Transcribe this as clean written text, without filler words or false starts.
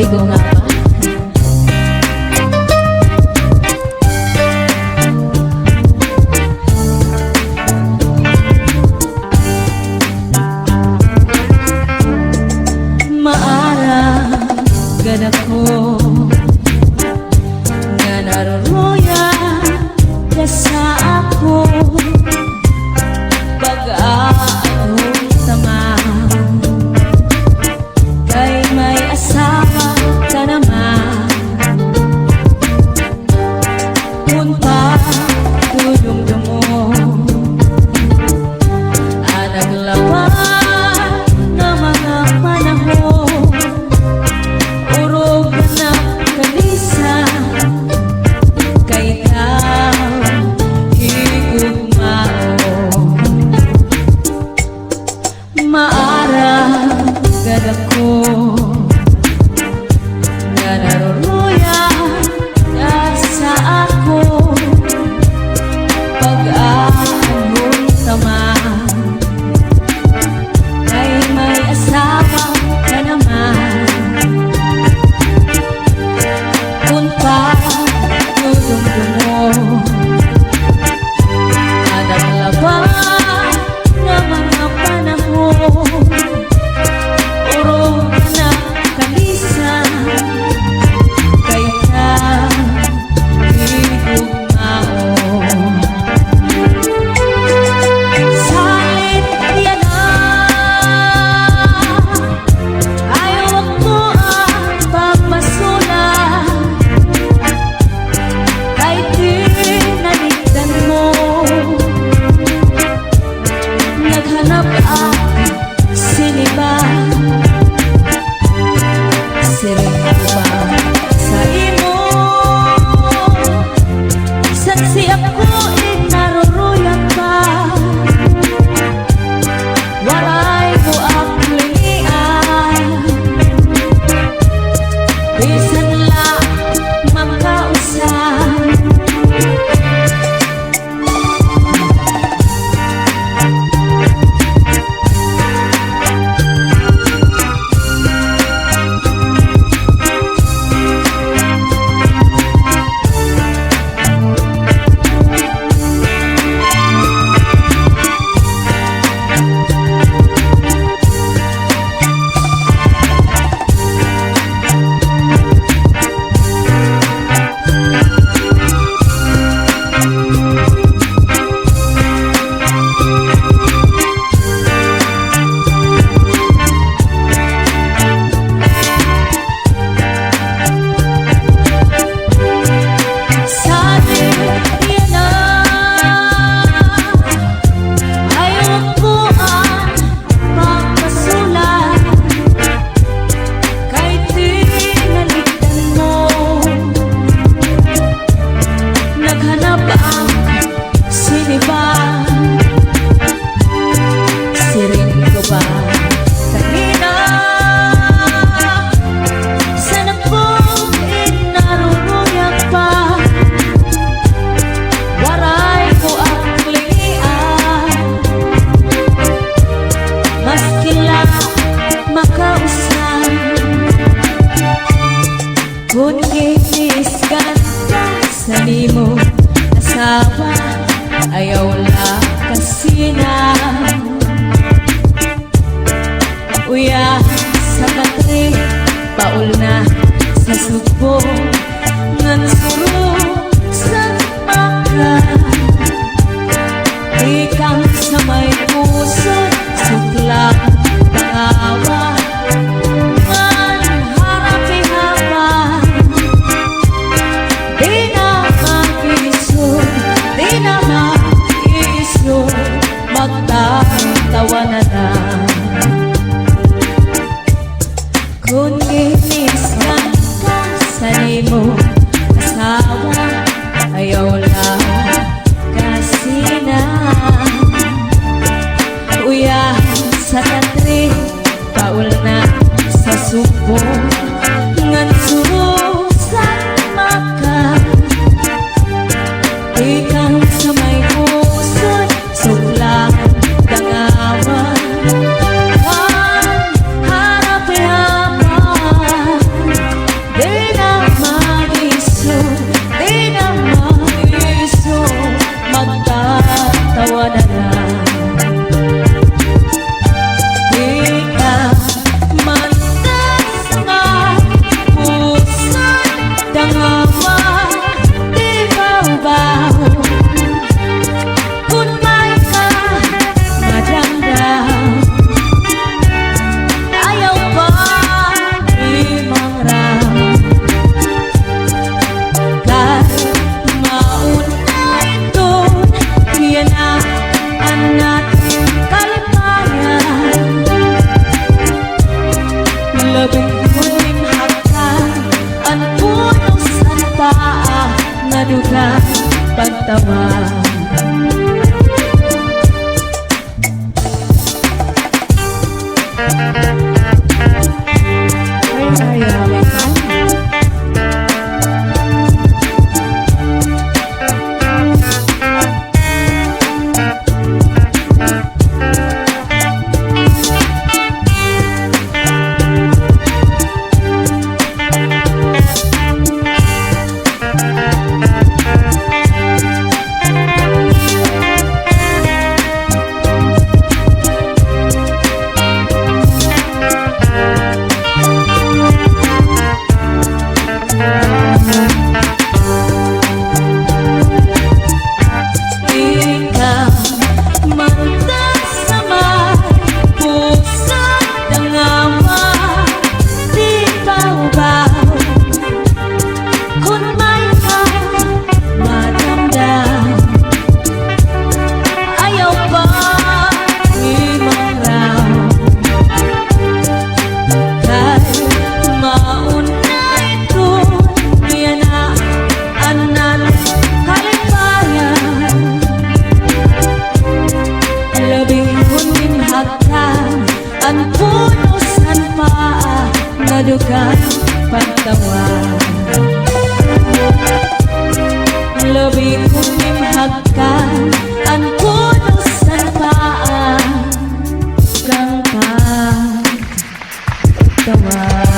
Bigo nga ba? Maara ganap ko nga naruruya ka sa ako pag-aahong tama kay may asawa ka naman punta tulong mo naglawan na mga panahon urog na kalisa kay ikaw higugmao maara gada ko nga naruruya ka sa ako pag-aahong tama kay may asawa ka naman punta tulong mo naglaban na mga panahon urong na kalisa kay ikaw higugmao salit yan na ayaw ko ang pagmasulat kay tinaligdan mo naghanap ang siniba siring ko ba sa imo saksi ako naruruyan ka walay ko ang linian bisan lang magkausan kung ginisgan ka sa limo asawa ayaw lang kasi na uya sa katri paul na sa subo ngan suro sa maka ikang sa may puso suklang pangawa magtatawanan na kung ginisgan ka sa limo asawa Duka pagtawa lebih kumimhagkan ang puno sa paa kang pagtawa.